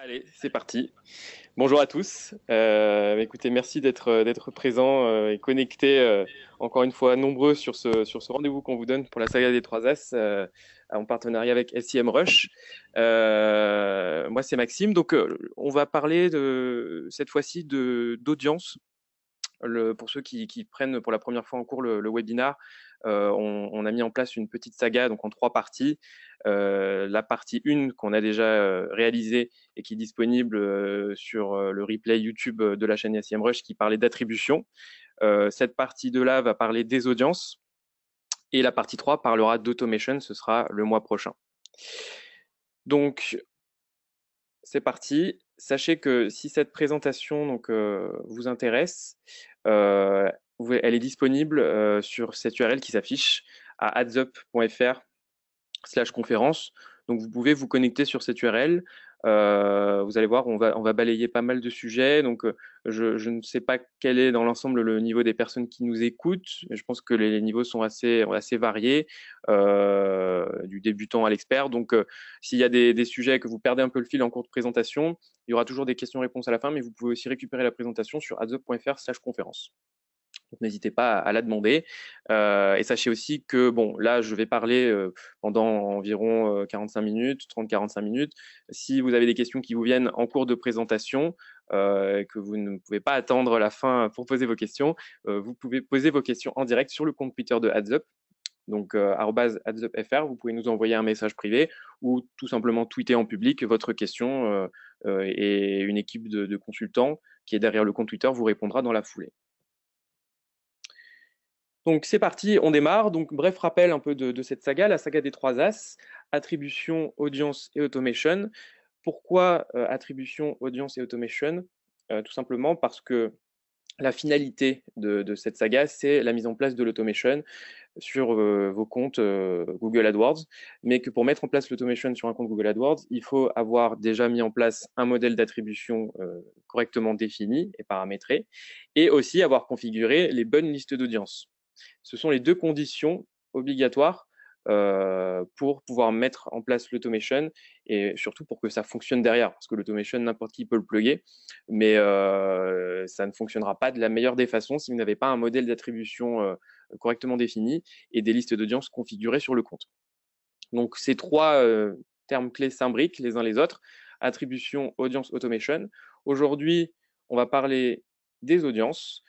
Allez, c'est parti. Bonjour à tous. Écoutez, merci d'être présents et connectés encore une fois nombreux sur ce rendez-vous qu'on vous donne pour la saga des trois As en partenariat avec SEMrush. Moi, c'est Maxime. Donc, on va parler cette fois-ci d'audience. Pour ceux qui prennent pour la première fois en cours le webinar, on a mis en place une petite saga donc en 3 parties. La partie 1 qu'on a déjà réalisée et qui est disponible sur le replay YouTube de la chaîne SEMrush qui parlait d'attribution. Cette partie 2 là va parler des audiences et la partie 3 parlera d'automation, ce sera le mois prochain. Donc, c'est parti. Sachez que si cette présentation vous intéresse, elle est disponible sur cette URL qui s'affiche à adsup.fr/conférence. Donc vous pouvez vous connecter sur cette URL. Vous allez voir, on va balayer pas mal de sujets. Donc je ne sais pas quel est dans l'ensemble le niveau des personnes qui nous écoutent. Je pense que les niveaux sont assez variés, du débutant à l'expert. Donc s'il y a des sujets que vous perdez un peu le fil en cours de présentation, il y aura toujours des questions-réponses à la fin, mais vous pouvez aussi récupérer la présentation sur adzup.fr/conférence. Donc n'hésitez pas à la demander. Et sachez aussi que, bon, là, je vais parler pendant environ 45 minutes, 30-45 minutes. Si vous avez des questions qui vous viennent en cours de présentation, que vous ne pouvez pas attendre la fin pour poser vos questions, vous pouvez poser vos questions en direct sur le compte Twitter de AdsUp. Donc, @AdsUpFR, vous pouvez nous envoyer un message privé ou tout simplement tweeter en public votre question et une équipe de consultants qui est derrière le compte Twitter vous répondra dans la foulée. Donc c'est parti, on démarre. Donc bref rappel un peu de cette saga, la saga des trois As, attribution, audience et automation. Pourquoi attribution, audience et automation? Tout simplement parce que la finalité de cette saga, c'est la mise en place de l'automation sur vos comptes Google AdWords, mais que pour mettre en place l'automation sur un compte Google AdWords, il faut avoir déjà mis en place un modèle d'attribution correctement défini et paramétré, et aussi avoir configuré les bonnes listes d'audience. Ce sont les 2 conditions obligatoires pour pouvoir mettre en place l'automation et surtout pour que ça fonctionne derrière. Parce que l'automation, n'importe qui peut le plugger, mais ça ne fonctionnera pas de la meilleure des façons si vous n'avez pas un modèle d'attribution correctement défini et des listes d'audience configurées sur le compte. Donc ces 3 termes clés s'imbriquent les uns les autres. Attribution, audience, automation. Aujourd'hui, on va parler des audiences.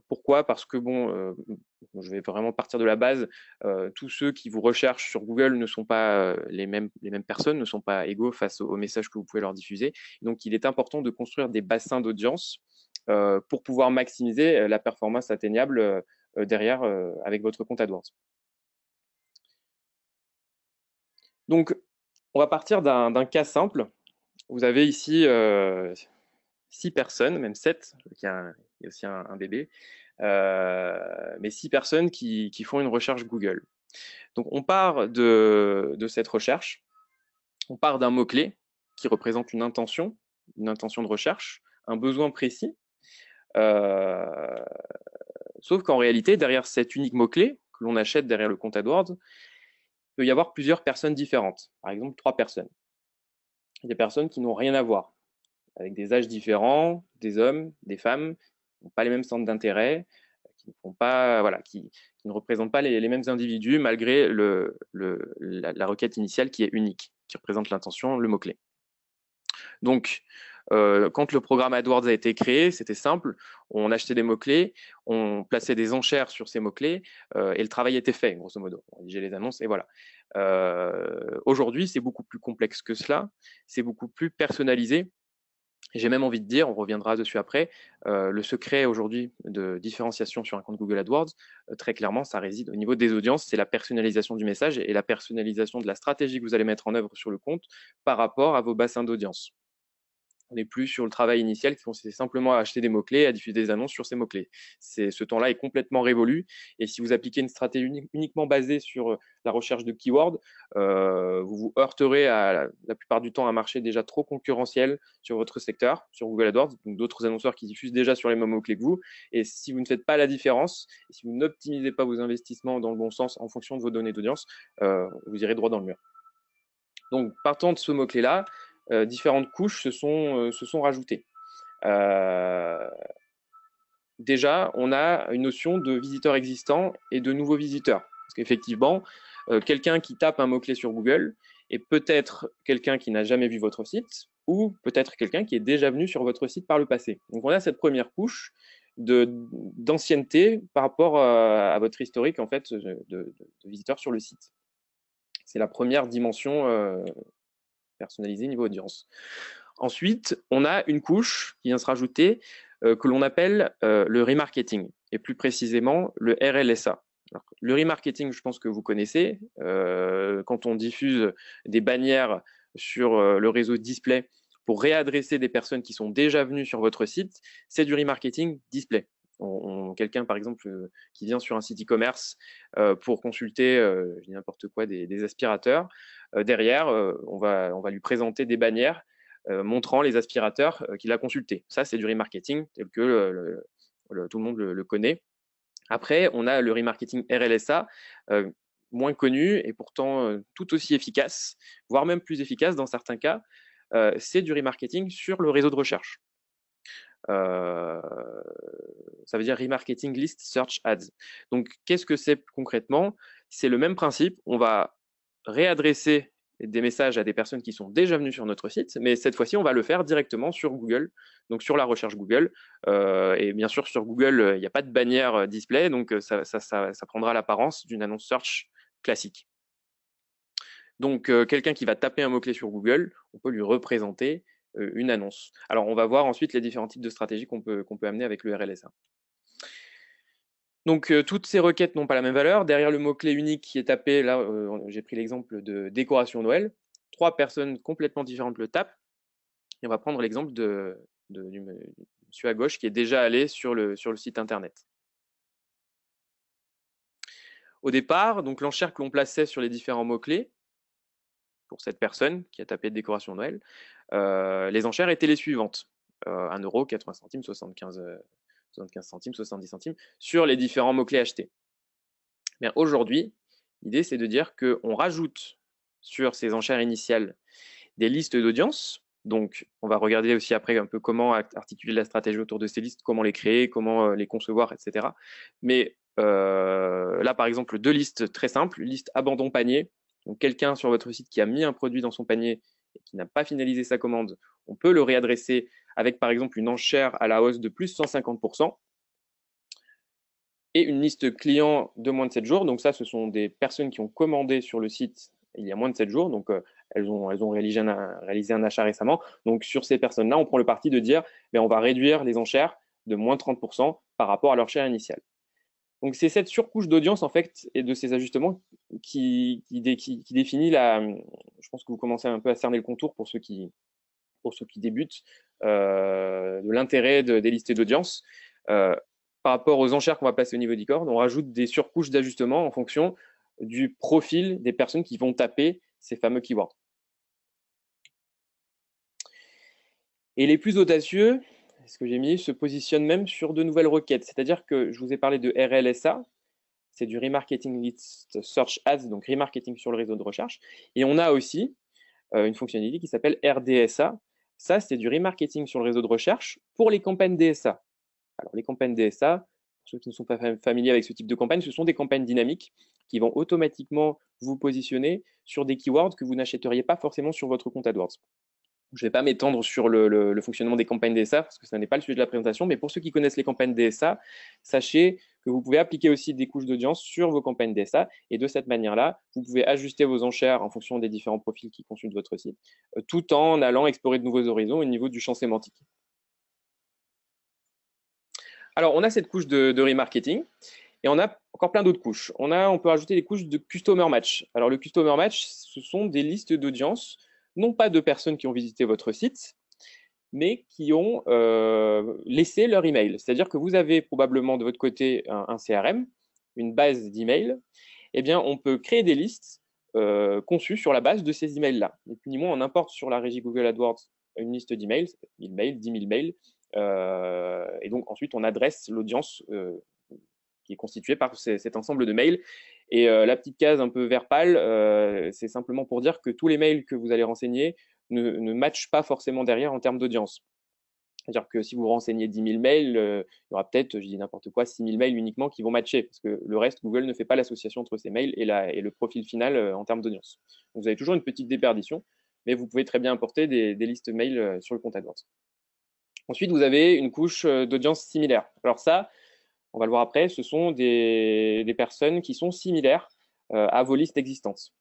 Pourquoi? Parce que bon, je vais vraiment partir de la base. Tous ceux qui vous recherchent sur Google ne sont pas les mêmes personnes, ne sont pas égaux face aux messages que vous pouvez leur diffuser. Donc, il est important de construire des bassins d'audience pour pouvoir maximiser la performance atteignable derrière avec votre compte AdWords. Donc, on va partir d'un cas simple. Vous avez ici 6 personnes, même 7, il y a aussi un bébé, mais 6 personnes qui font une recherche Google. Donc, on part de cette recherche, on part d'un mot-clé qui représente une intention de recherche, un besoin précis, sauf qu'en réalité, derrière cet unique mot-clé que l'on achète derrière le compte AdWords, il peut y avoir plusieurs personnes différentes, par exemple 3 personnes. Il y a des personnes qui n'ont rien à voir, avec des âges différents, des hommes, des femmes, qui n'ont pas les mêmes centres d'intérêt, qui ne font pas, voilà, qui ne représentent pas les mêmes individus malgré la requête initiale qui est unique, qui représente l'intention, le mot-clé. Donc, quand le programme AdWords a été créé, c'était simple. On achetait des mots-clés, on plaçait des enchères sur ces mots-clés et le travail était fait, grosso modo. On rédigeait les annonces et voilà. Aujourd'hui, c'est beaucoup plus complexe que cela. C'est beaucoup plus personnalisé. J'ai même envie de dire, on reviendra dessus après, le secret aujourd'hui de différenciation sur un compte Google AdWords, très clairement, ça réside au niveau des audiences, c'est la personnalisation du message et la personnalisation de la stratégie que vous allez mettre en œuvre sur le compte par rapport à vos bassins d'audience. On n'est plus sur le travail initial qui consistait simplement à acheter des mots-clés, à diffuser des annonces sur ces mots-clés. Ce temps-là est complètement révolu. Et si vous appliquez une stratégie uniquement basée sur la recherche de keywords, vous vous heurterez la plupart du temps à un marché déjà trop concurrentiel sur votre secteur, sur Google AdWords, donc d'autres annonceurs qui diffusent déjà sur les mêmes mots-clés que vous. Et si vous ne faites pas la différence, et si vous n'optimisez pas vos investissements dans le bon sens en fonction de vos données d'audience, vous irez droit dans le mur. Donc, partant de ce mot-clé-là, différentes couches se sont rajoutées. Déjà, on a une notion de visiteurs existants et de nouveaux visiteurs. Parce qu'effectivement, quelqu'un qui tape un mot-clé sur Google est peut-être quelqu'un qui n'a jamais vu votre site ou peut-être quelqu'un qui est déjà venu sur votre site par le passé. Donc, on a cette première couche d'ancienneté par rapport à votre historique en fait, de visiteurs sur le site. C'est la première dimension personnalisée niveau audience. Ensuite, on a une couche qui vient se rajouter que l'on appelle le remarketing, et plus précisément le RLSA. Alors, le remarketing, je pense que vous connaissez. Quand on diffuse des bannières sur le réseau display pour réadresser des personnes qui sont déjà venues sur votre site, c'est du remarketing display. Quelqu'un, par exemple, qui vient sur un site e-commerce pour consulter, je dis n'importe quoi, des aspirateurs, derrière, on va lui présenter des bannières montrant les aspirateurs qu'il a consultés. Ça, c'est du remarketing tel que tout le monde le connaît. Après, on a le remarketing RLSA, moins connu et pourtant tout aussi efficace, voire même plus efficace dans certains cas. C'est du remarketing sur le réseau de recherche. Ça veut dire remarketing list search ads. Donc, qu'est-ce que c'est concrètement? C'est le même principe. On va réadresser des messages à des personnes qui sont déjà venues sur notre site, mais cette fois-ci, on va le faire directement sur Google, donc sur la recherche Google. Et bien sûr, sur Google, il n'y a pas de bannière display, donc ça prendra l'apparence d'une annonce search classique. Donc, quelqu'un qui va taper un mot-clé sur Google, on peut lui représenter une annonce. Alors, on va voir ensuite les différents types de stratégies qu'on peut amener avec le RLSA. Donc, toutes ces requêtes n'ont pas la même valeur. Derrière le mot-clé unique qui est tapé, là, j'ai pris l'exemple de décoration Noël. 3 personnes complètement différentes le tapent. Et on va prendre l'exemple du monsieur à gauche qui est déjà allé sur le site internet. Au départ, donc l'enchère que l'on plaçait sur les différents mots-clés, pour cette personne qui a tapé décoration Noël, les enchères étaient les suivantes. 1 €, 80 centimes, 75 centimes, 70 centimes, sur les différents mots-clés achetés. Mais aujourd'hui, l'idée, c'est de dire qu'on rajoute sur ces enchères initiales des listes d'audience. Donc, on va regarder aussi après un peu comment articuler la stratégie autour de ces listes, comment les créer, comment les concevoir, etc. Mais là, par exemple, 2 listes très simples. Liste abandon panier. Donc, quelqu'un sur votre site qui a mis un produit dans son panier et qui n'a pas finalisé sa commande, on peut le réadresser avec, par exemple, une enchère à la hausse de plus 150%. Et une liste client de moins de 7 jours. Donc ça, ce sont des personnes qui ont commandé sur le site il y a moins de 7 jours. Donc, elles ont réalisé un achat récemment. Donc, sur ces personnes-là, on prend le parti de dire, on va réduire les enchères de moins 30% par rapport à leur share initial. Donc, c'est cette surcouche d'audience, en fait, et de ces ajustements qui définit je pense que vous commencez un peu à cerner le contour pour ceux qui débutent, de l'intérêt des listes d'audience. Par rapport aux enchères qu'on va placer au niveau d'e-cord, on rajoute des surcouches d'ajustement en fonction du profil des personnes qui vont taper ces fameux keywords. Et les plus audacieux, ce que j'ai mis, se positionnent même sur de nouvelles requêtes. C'est-à-dire que je vous ai parlé de RLSA, c'est du Remarketing List Search Ads, donc remarketing sur le réseau de recherche. Et on a aussi une fonctionnalité qui s'appelle RDSA. Ça, c'est du remarketing sur le réseau de recherche pour les campagnes DSA. Alors, les campagnes DSA, pour ceux qui ne sont pas familiers avec ce type de campagne, ce sont des campagnes dynamiques qui vont automatiquement vous positionner sur des keywords que vous n'achèteriez pas forcément sur votre compte AdWords. Je ne vais pas m'étendre sur le fonctionnement des campagnes DSA parce que ce n'est pas le sujet de la présentation, mais pour ceux qui connaissent les campagnes DSA, sachez que vous pouvez appliquer aussi des couches d'audience sur vos campagnes DSA et de cette manière-là, vous pouvez ajuster vos enchères en fonction des différents profils qui consultent votre site, tout en allant explorer de nouveaux horizons au niveau du champ sémantique. Alors, on a cette couche de remarketing et on a encore plein d'autres couches. On peut rajouter des couches de customer match. Alors, le customer match, ce sont des listes d'audience, non pas de personnes qui ont visité votre site, mais qui ont laissé leur email. C'est-à-dire que vous avez probablement de votre côté un CRM, une base d'emails. Eh bien, on peut créer des listes conçues sur la base de ces emails-là. Et puis, ni moins, on importe sur la régie Google AdWords une liste d'emails, 1000 mails, 10 000 mails. Et donc, ensuite, on adresse l'audience qui est constituée par cet ensemble de mails. Et la petite case un peu vert pâle, c'est simplement pour dire que tous les mails que vous allez renseigner ne matchent pas forcément derrière en termes d'audience. C'est-à-dire que si vous renseignez 10 000 mails, il y aura peut-être, je dis n'importe quoi, 6 000 mails uniquement qui vont matcher, parce que le reste, Google ne fait pas l'association entre ces mails et le profil final en termes d'audience. Donc vous avez toujours une petite déperdition, mais vous pouvez très bien importer des listes mails sur le compte AdWords. Ensuite, vous avez une couche d'audience similaire. Alors ça, on va le voir après, ce sont des personnes qui sont similaires à vos listes existantes,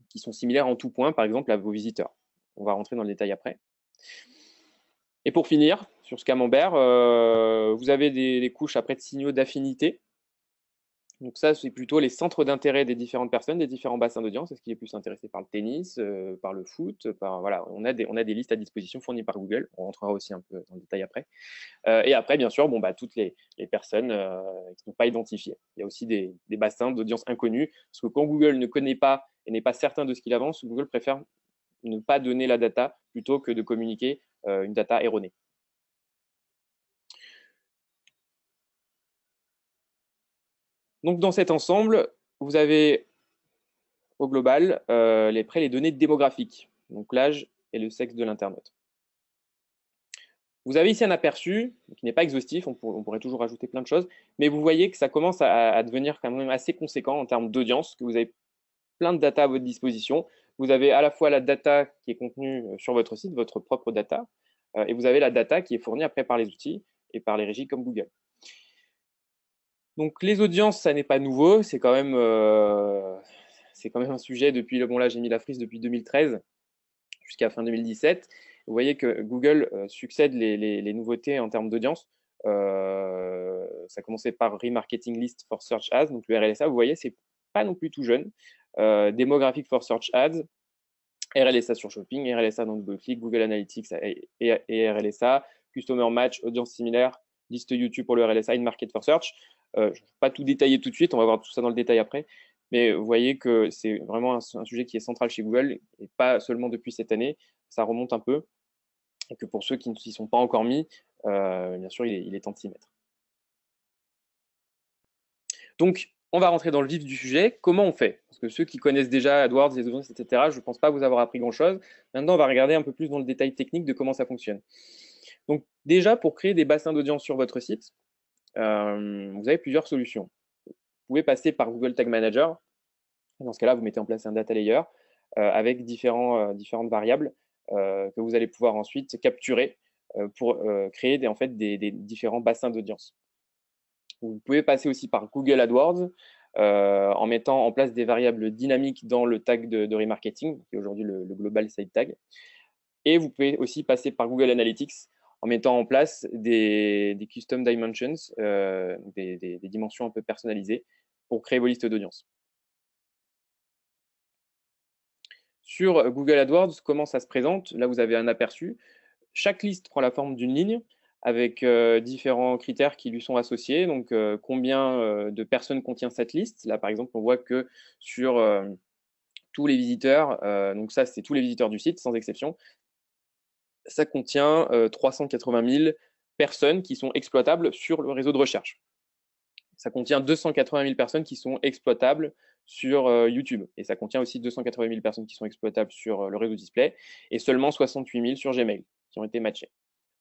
qui sont similaires en tout point, par exemple, à vos visiteurs. On va rentrer dans le détail après. Et pour finir, sur ce camembert, vous avez des couches après de signaux d'affinité. Donc ça, c'est plutôt les centres d'intérêt des différentes personnes, des différents bassins d'audience. Est-ce qu'il est plus intéressé par le tennis, par le foot, voilà, on a des listes à disposition fournies par Google. On rentrera aussi un peu dans le détail après. Et après, bien sûr, toutes les personnes qui ne sont pas identifiées. Il y a aussi des bassins d'audience inconnus, parce que quand Google ne connaît pas et n'est pas certain de ce qu'il avance, Google préfère ne pas donner la data plutôt que de communiquer une data erronée. Donc dans cet ensemble, vous avez au global les données démographiques, donc l'âge et le sexe de l'internaute. Vous avez ici un aperçu qui n'est pas exhaustif, on pourrait toujours rajouter plein de choses, mais vous voyez que ça commence à devenir quand même assez conséquent en termes d'audience, que vous avez plein de data à votre disposition. Vous avez à la fois la data qui est contenue sur votre site, votre propre data, et vous avez la data qui est fournie après par les outils et par les régies comme Google. Donc les audiences, ça n'est pas nouveau, c'est quand même un sujet depuis, bon là j'ai mis la frise depuis 2013 jusqu'à fin 2017. Vous voyez que Google succède les nouveautés en termes d'audience. Ça commençait par Remarketing List for Search Ads, donc le RLSA, vous voyez, c'est pas non plus tout jeune. Demographic for Search Ads, RLSA sur Shopping, RLSA dans DoubleClick, Google Analytics et RLSA, Customer Match, audience similaire, liste YouTube pour le RLSA, In Market for Search. Je ne vais pas tout détailler tout de suite, on va voir tout ça dans le détail après. Mais vous voyez que c'est vraiment un sujet qui est central chez Google, et pas seulement depuis cette année, ça remonte un peu. Et que pour ceux qui ne s'y sont pas encore mis, bien sûr, il est temps de s'y mettre. Donc, on va rentrer dans le vif du sujet. Comment on fait? Parce que ceux qui connaissent déjà AdWords, les audiences, etc., je ne pense pas vous avoir appris grand-chose. Maintenant, on va regarder un peu plus dans le détail technique de comment ça fonctionne. Donc, déjà, pour créer des bassins d'audience sur votre site, vous avez plusieurs solutions. Vous pouvez passer par Google Tag Manager. Dans ce cas-là, vous mettez en place un data layer avec différentes variables que vous allez pouvoir ensuite capturer pour créer des différents bassins d'audience. Vous pouvez passer aussi par Google AdWords en mettant en place des variables dynamiques dans le tag de remarketing, qui est aujourd'hui le Global Site Tag. Et vous pouvez aussi passer par Google Analytics en mettant en place des custom dimensions, des dimensions un peu personnalisées pour créer vos listes d'audience. Sur Google AdWords, comment ça se présente? Là, vous avez un aperçu. Chaque liste prend la forme d'une ligne avec différents critères qui lui sont associés. Donc, combien de personnes contient cette liste? Là, par exemple, on voit que sur tous les visiteurs, donc ça, c'est tous les visiteurs du site, sans exception, ça contient 380 000 personnes qui sont exploitables sur le réseau de recherche. Ça contient 280 000 personnes qui sont exploitables sur YouTube. Et ça contient aussi 280 000 personnes qui sont exploitables sur le réseau display et seulement 68 000 sur Gmail qui ont été matchées.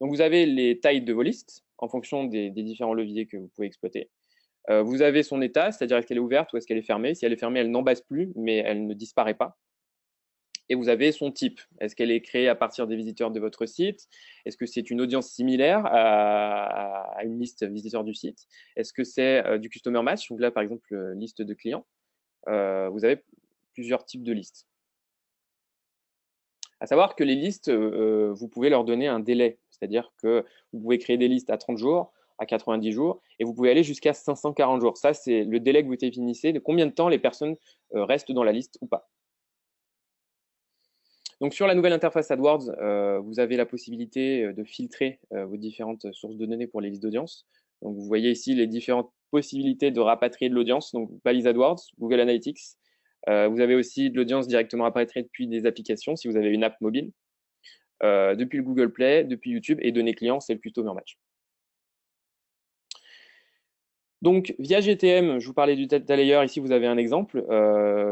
Donc vous avez les tailles de vos listes en fonction des différents leviers que vous pouvez exploiter. Vous avez son état, c'est-à-dire est-ce qu'elle est ouverte ou est-ce qu'elle est fermée. Si elle est fermée, elle n'embasse plus, mais elle ne disparaît pas. Et vous avez son type. Est-ce qu'elle est créée à partir des visiteurs de votre site? Est-ce que c'est une audience similaire à une liste visiteurs du site? Est-ce que c'est du customer match? Donc là, par exemple, liste de clients. Vous avez plusieurs types de listes. À savoir que les listes, vous pouvez leur donner un délai. C'est-à-dire que vous pouvez créer des listes à 30 jours, à 90 jours, et vous pouvez aller jusqu'à 540 jours. Ça, c'est le délai que vous définissez de combien de temps les personnes restent dans la liste ou pas. Donc sur la nouvelle interface AdWords, vous avez la possibilité de filtrer vos différentes sources de données pour les listes d'audience. Donc vous voyez ici les différentes possibilités de rapatrier de l'audience, donc balise AdWords, Google Analytics. Vous avez aussi de l'audience directement rapatriée depuis des applications, si vous avez une app mobile, depuis le Google Play, depuis YouTube, et données clients, c'est le Customer Match. Donc, via GTM, je vous parlais du data layer. Ici, vous avez un exemple.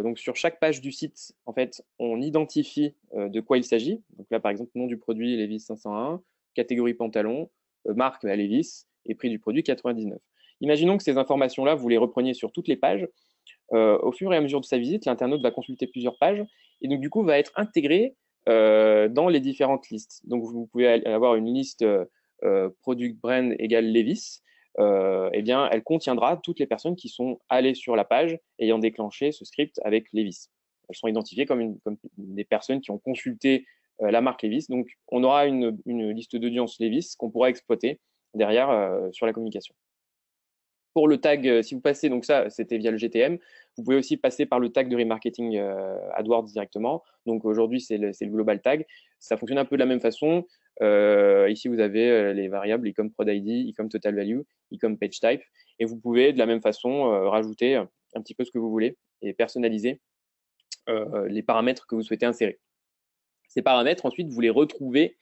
Donc, sur chaque page du site, en fait, on identifie de quoi il s'agit. Donc là, par exemple, nom du produit Levi's 501, catégorie pantalon, marque Levi's et prix du produit 99. Imaginons que ces informations-là, vous les repreniez sur toutes les pages. Au fur et à mesure de sa visite, l'internaute va consulter plusieurs pages et donc, du coup, va être intégré dans les différentes listes. Donc, vous pouvez avoir une liste product brand égale Levi's. Eh bien, elle contiendra toutes les personnes qui sont allées sur la page ayant déclenché ce script avec Levi's. Elles sont identifiées comme des personnes qui ont consulté la marque Levi's. Donc, on aura une liste d'audience Levi's qu'on pourra exploiter derrière sur la communication. Pour le tag, si vous passez, donc ça, c'était via le GTM. Vous pouvez aussi passer par le tag de remarketing AdWords directement. Donc aujourd'hui, c'est le global tag. Ça fonctionne un peu de la même façon. Ici, vous avez les variables ecom prod ID, ecom total value, ecom page type. Et vous pouvez de la même façon rajouter un petit peu ce que vous voulez et personnaliser les paramètres que vous souhaitez insérer. Ces paramètres, ensuite, vous les retrouvez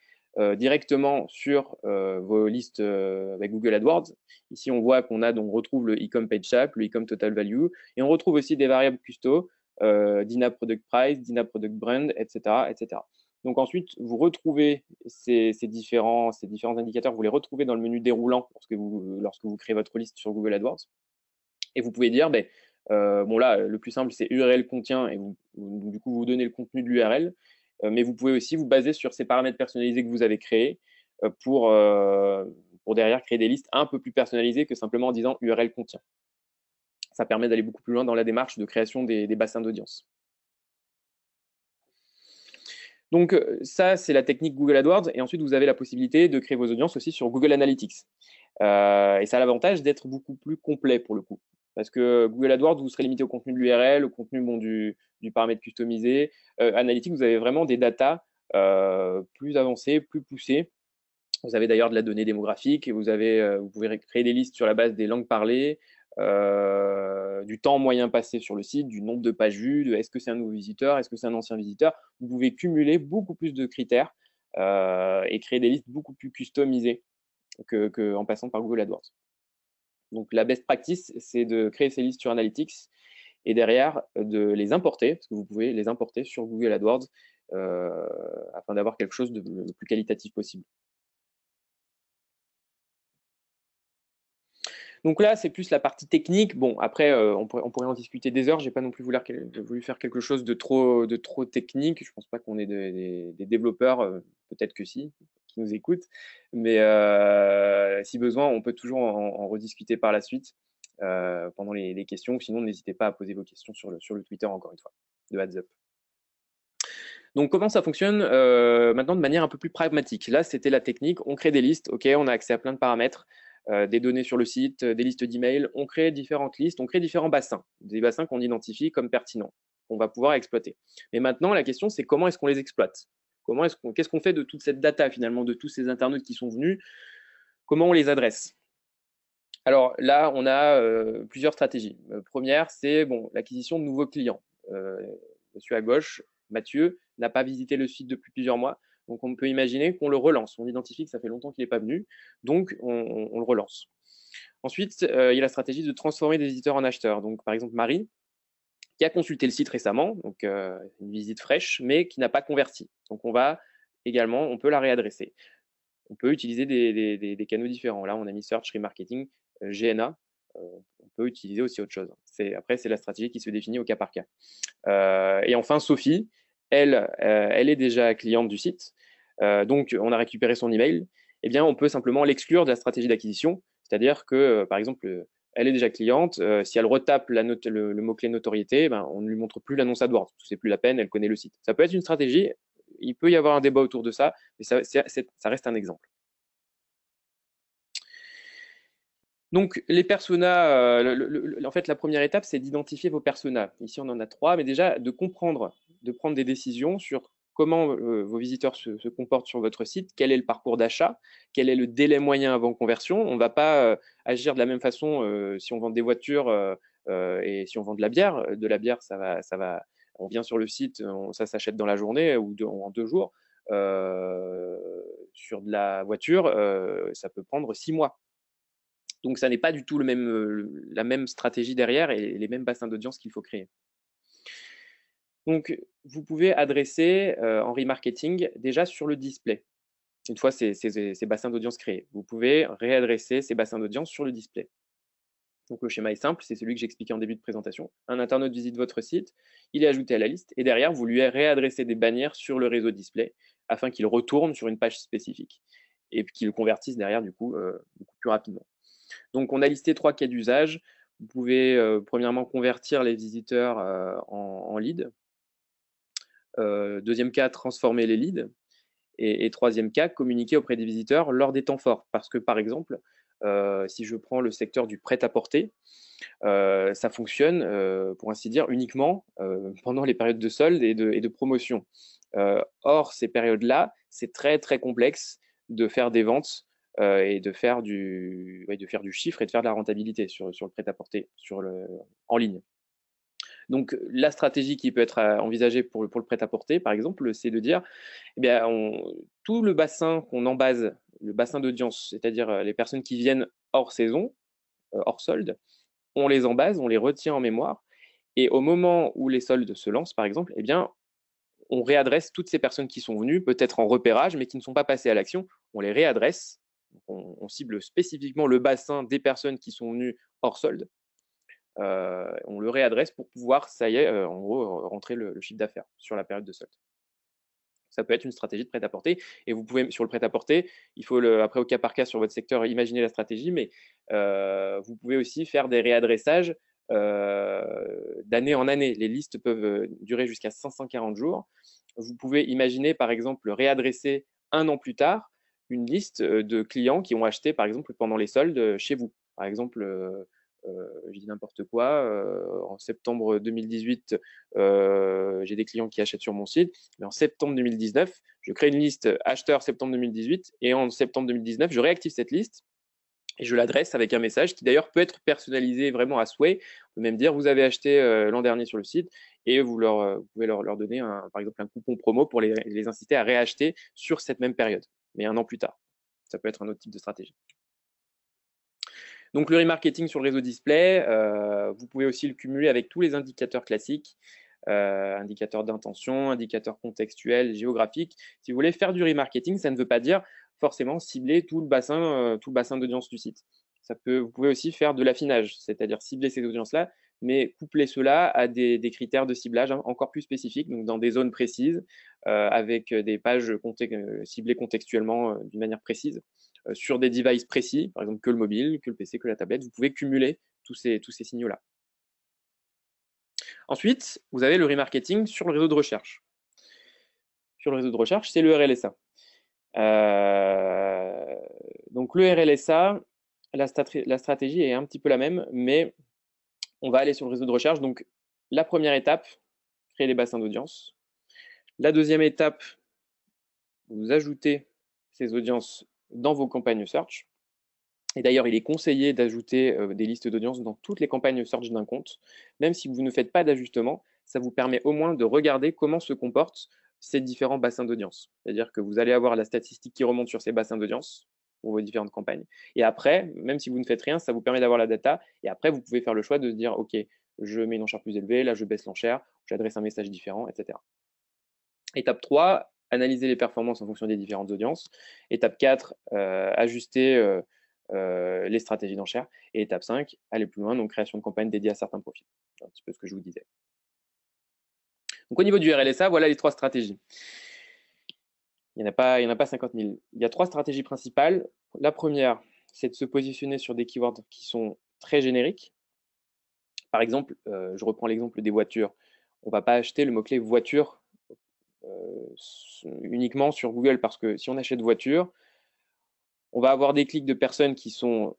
directement sur vos listes avec Google AdWords. Ici, on voit qu'on retrouve le ecom page type, le ecom total value, et on retrouve aussi des variables custo, DINA product price, DINA product brand, etc., etc. Donc ensuite, vous retrouvez ces différents indicateurs, vous les retrouvez dans le menu déroulant lorsque vous créez votre liste sur Google AdWords. Et vous pouvez dire, bon là, le plus simple, c'est URL contient, et du coup, vous donnez le contenu de l'URL. Mais vous pouvez aussi vous baser sur ces paramètres personnalisés que vous avez créés pour derrière créer des listes un peu plus personnalisées que simplement en disant URL contient. Ça permet d'aller beaucoup plus loin dans la démarche de création des bassins d'audience. Donc ça, c'est la technique Google AdWords. Et ensuite, vous avez la possibilité de créer vos audiences aussi sur Google Analytics. Et ça a l'avantage d'être beaucoup plus complet pour le coup. Parce que Google AdWords, vous serez limité au contenu de l'URL, au contenu du paramètre customisé. Analytics, vous avez vraiment des datas plus avancées, plus poussées. Vous avez d'ailleurs de la donnée démographique et vous pouvez créer des listes sur la base des langues parlées, du temps moyen passé sur le site, du nombre de pages vues, de est-ce que c'est un nouveau visiteur, est-ce que c'est un ancien visiteur. Vous pouvez cumuler beaucoup plus de critères et créer des listes beaucoup plus customisées qu'en passant par Google AdWords. Donc la best practice, c'est de créer ces listes sur Analytics et derrière de les importer, parce que vous pouvez les importer sur Google AdWords afin d'avoir quelque chose de le plus qualitatif possible. Donc là, c'est plus la partie technique. Bon, après, on pourrait en discuter des heures. J'ai pas non plus voulu faire quelque chose de trop technique. Je pense pas qu'on ait des développeurs, peut-être que si, qui nous écoutent. Mais si besoin, on peut toujours en rediscuter par la suite pendant les questions. Sinon, n'hésitez pas à poser vos questions sur le Twitter, encore une fois, de Heads Up. Donc, comment ça fonctionne maintenant de manière un peu plus pragmatique? Là, c'était la technique. On crée des listes. OK, on a accès à plein de paramètres. Des données sur le site, des listes d'emails. On crée différentes listes, on crée différents bassins, des bassins qu'on identifie comme pertinents, qu'on va pouvoir exploiter. Mais maintenant, la question, c'est comment est-ce qu'on les exploite? Qu'est-ce qu'on fait de toute cette data finalement, de tous ces internautes qui sont venus? Comment on les adresse? Alors là, on a plusieurs stratégies. Première, c'est l'acquisition de nouveaux clients. Monsieur à gauche, Mathieu, n'a pas visité le site depuis plusieurs mois. Donc, on peut imaginer qu'on le relance. On identifie que ça fait longtemps qu'il n'est pas venu. Donc, on le relance. Ensuite, il y a la stratégie de transformer des visiteurs en acheteurs. Donc, par exemple, Marie, qui a consulté le site récemment, donc une visite fraîche, mais qui n'a pas converti. Donc, on peut la réadresser. On peut utiliser des canaux différents. Là, on a mis Search, Remarketing, GNA. On peut utiliser aussi autre chose. Après, c'est la stratégie qui se définit au cas par cas. Et enfin, Sophie, elle est déjà cliente du site. Donc, on a récupéré son email. Eh bien, on peut simplement l'exclure de la stratégie d'acquisition. C'est-à-dire que, par exemple, elle est déjà cliente. Si elle retape le mot-clé notoriété, on ne lui montre plus l'annonce AdWords. C'est plus la peine, elle connaît le site. Ça peut être une stratégie. Il peut y avoir un débat autour de ça, mais ça reste un exemple. Donc, les personas, en fait, la première étape, c'est d'identifier vos personas. Ici, on en a 3, mais déjà de prendre des décisions sur comment vos visiteurs se comportent sur votre site, quel est le parcours d'achat, quel est le délai moyen avant conversion. On ne va pas agir de la même façon si on vend des voitures et si on vend de la bière. De la bière, on vient sur le site, ça s'achète dans la journée ou en 2 jours. Sur de la voiture, ça peut prendre 6 mois. Donc, ça n'est pas du tout la même stratégie derrière et les mêmes bassins d'audience qu'il faut créer. Donc, vous pouvez adresser en remarketing déjà sur le display. Une fois ces bassins d'audience créés, vous pouvez réadresser ces bassins d'audience sur le display. Donc, le schéma est simple, c'est celui que j'expliquais en début de présentation. Un internaute visite votre site, il est ajouté à la liste et derrière, vous lui réadressez des bannières sur le réseau display afin qu'il retourne sur une page spécifique et qu'il convertisse derrière du coup beaucoup plus rapidement. Donc, on a listé 3 cas d'usage. Vous pouvez premièrement convertir les visiteurs en leads. Deuxième cas, transformer les leads. Et troisième cas, communiquer auprès des visiteurs lors des temps forts. Parce que par exemple, si je prends le secteur du prêt-à-porter, ça fonctionne, pour ainsi dire, uniquement pendant les périodes de solde et de promotion. Or, ces périodes-là, c'est très très complexe de faire des ventes et de faire du chiffre et de faire de la rentabilité sur le prêt-à-porter en ligne. Donc, la stratégie qui peut être envisagée pour le prêt-à-porter, par exemple, c'est de dire, eh bien, tout le bassin qu'on embase, le bassin d'audience, c'est-à-dire les personnes qui viennent hors saison, hors solde, on les embase, on les retient en mémoire, et au moment où les soldes se lancent, par exemple, eh bien, on réadresse toutes ces personnes qui sont venues, peut-être en repérage, mais qui ne sont pas passées à l'action, on les réadresse, on cible spécifiquement le bassin des personnes qui sont venues hors solde, on le réadresse pour pouvoir, ça y est, en gros, rentrer le chiffre d'affaires sur la période de solde. Ça peut être une stratégie de prêt-à-porter. Et vous pouvez, sur le prêt-à-porter, il faut, après, au cas par cas sur votre secteur, imaginer la stratégie, mais vous pouvez aussi faire des réadressages d'année en année. Les listes peuvent durer jusqu'à 540 jours. Vous pouvez imaginer, par exemple, réadresser un an plus tard une liste de clients qui ont acheté, par exemple, pendant les soldes chez vous. Par exemple, je dis n'importe quoi, en septembre 2018, j'ai des clients qui achètent sur mon site, mais en septembre 2019, je crée une liste acheteur septembre 2018 et en septembre 2019, je réactive cette liste et je l'adresse avec un message qui d'ailleurs peut être personnalisé vraiment à souhait. On peut même dire vous avez acheté l'an dernier sur le site et vous pouvez leur donner par exemple un coupon promo pour les inciter à réacheter sur cette même période, mais un an plus tard. Ça peut être un autre type de stratégie. Donc le remarketing sur le réseau display, vous pouvez aussi le cumuler avec tous les indicateurs classiques, indicateurs d'intention, indicateurs contextuels, géographiques. Si vous voulez faire du remarketing, ça ne veut pas dire forcément cibler tout le bassin d'audience du site. Vous pouvez aussi faire de l'affinage, c'est-à-dire cibler ces audiences-là, mais coupler cela à des critères de ciblage encore plus spécifiques, donc dans des zones précises, avec des pages ciblées contextuellement d'une manière précise, sur des devices précis, par exemple que le mobile, que le PC, que la tablette. Vous pouvez cumuler tous ces signaux-là. Ensuite, vous avez le remarketing sur le réseau de recherche. Sur le réseau de recherche, c'est le RLSA. Donc le RLSA, la stratégie est un petit peu la même, mais on va aller sur le réseau de recherche. Donc la première étape, créer les bassins d'audience. La deuxième étape, vous ajoutez ces audiences dans vos campagnes search. Et d'ailleurs, il est conseillé d'ajouter des listes d'audience dans toutes les campagnes search d'un compte. Même si vous ne faites pas d'ajustement, ça vous permet au moins de regarder comment se comportent ces différents bassins d'audience. C'est-à-dire que vous allez avoir la statistique qui remonte sur ces bassins d'audience pour vos différentes campagnes. Et après, même si vous ne faites rien, ça vous permet d'avoir la data. Et après, vous pouvez faire le choix de se dire, OK, je mets une enchère plus élevée, là, je baisse l'enchère, j'adresse un message différent, etc. Étape 3, analyser les performances en fonction des différentes audiences. Étape 4, ajuster les stratégies d'enchères. Et étape 5, aller plus loin, donc création de campagnes dédiées à certains profils. C'est un petit peu ce que je vous disais. Donc au niveau du RLSA, voilà les 3 stratégies. Il n'y en a pas 50 000. Il y a 3 stratégies principales. La première, c'est de se positionner sur des keywords qui sont très génériques. Par exemple, je reprends l'exemple des voitures. On ne va pas acheter le mot-clé voiture uniquement sur Google parce que si on achète voiture, on va avoir des clics de personnes qui sont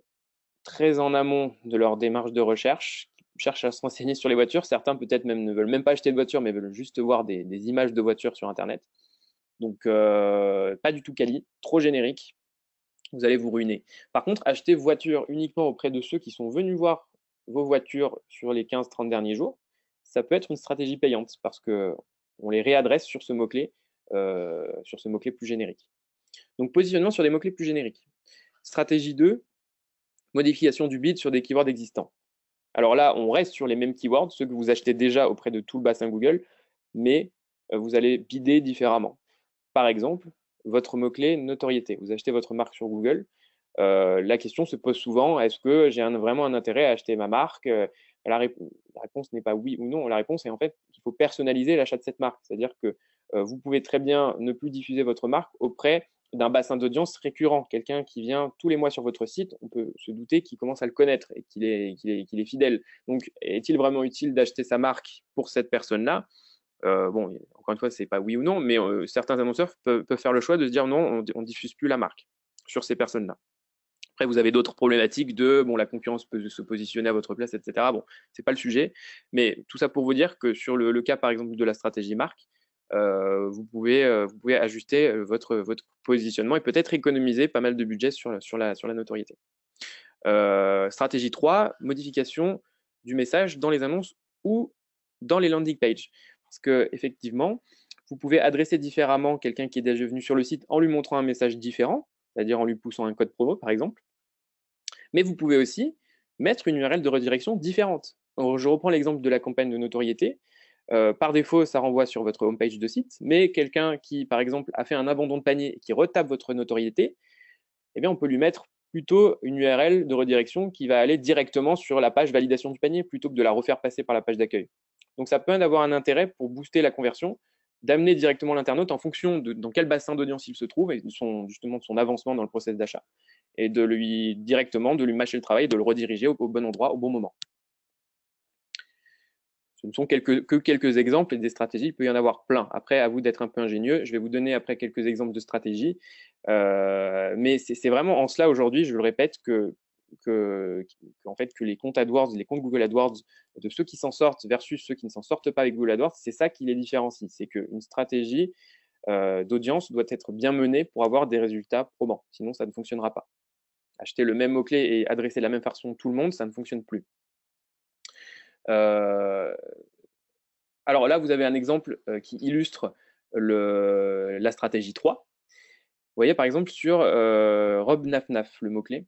très en amont de leur démarche de recherche, qui cherchent à se renseigner sur les voitures. Certains peut-être même ne veulent même pas acheter de voiture, mais veulent juste voir des images de voitures sur Internet. Donc, pas du tout quali, trop générique, vous allez vous ruiner. Par contre, acheter voiture uniquement auprès de ceux qui sont venus voir vos voitures sur les 15-30 derniers jours, ça peut être une stratégie payante parce qu'on les réadresse sur ce mot-clé plus générique. Donc, positionnement sur des mots-clés plus génériques. Stratégie 2, Modification du bid sur des keywords existants. Alors là, on reste sur les mêmes keywords, ceux que vous achetez déjà auprès de tout le bassin Google, mais vous allez bider différemment. Par exemple, votre mot-clé notoriété. Vous achetez votre marque sur Google. La question se pose souvent, est-ce que j'ai vraiment un intérêt à acheter ma marque? La réponse n'est pas oui ou non. La réponse est en fait qu'il faut personnaliser l'achat de cette marque. C'est-à-dire que vous pouvez très bien ne plus diffuser votre marque auprès d'un bassin d'audience récurrent, quelqu'un qui vient tous les mois sur votre site, on peut se douter qu'il commence à le connaître et qu'il est fidèle. Donc, est-il vraiment utile d'acheter sa marque pour cette personne-là? Bon, encore une fois, c'est pas oui ou non, mais certains annonceurs peuvent faire le choix de se dire non, on diffuse plus la marque sur ces personnes-là. Après, vous avez d'autres problématiques de bon, la concurrence peut se positionner à votre place, etc. Bon, c'est pas le sujet, mais tout ça pour vous dire que sur le cas par exemple de la stratégie marque, vous pouvez ajuster votre positionnement et peut-être économiser pas mal de budget sur la notoriété. Stratégie 3, modification du message dans les annonces ou dans les landing pages. Parce que effectivement, vous pouvez adresser différemment quelqu'un qui est déjà venu sur le site en lui montrant un message différent, c'est-à-dire en lui poussant un code promo par exemple. Mais vous pouvez aussi mettre une URL de redirection différente. Alors, je reprends l'exemple de la campagne de notoriété. Par défaut, ça renvoie sur votre homepage de site, mais quelqu'un qui, par exemple, a fait un abandon de panier et qui retape votre notoriété, eh bien, on peut lui mettre plutôt une URL de redirection qui va aller directement sur la page validation du panier plutôt que de la refaire passer par la page d'accueil. Donc, ça peut avoir un intérêt pour booster la conversion, d'amener directement l'internaute en fonction de dans quel bassin d'audience il se trouve et justement de son avancement dans le process d'achat et de lui directement de lui mâcher le travail et de le rediriger au bon endroit au bon moment. Ce ne sont que quelques exemples et des stratégies, il peut y en avoir plein. Après, à vous d'être un peu ingénieux. Je vais vous donner après quelques exemples de stratégies. Mais c'est vraiment en cela aujourd'hui, je le répète, en fait, que les comptes AdWords, les comptes Google AdWords, de ceux qui s'en sortent versus ceux qui ne s'en sortent pas avec Google AdWords, c'est ça qui les différencie. C'est qu'une stratégie d'audience doit être bien menée pour avoir des résultats probants. Sinon, ça ne fonctionnera pas. Acheter le même mot-clé et adresser la même façon tout le monde, ça ne fonctionne plus. Alors là, vous avez un exemple qui illustre la stratégie 3. Vous voyez par exemple sur Rob Nafnaf, le mot-clé,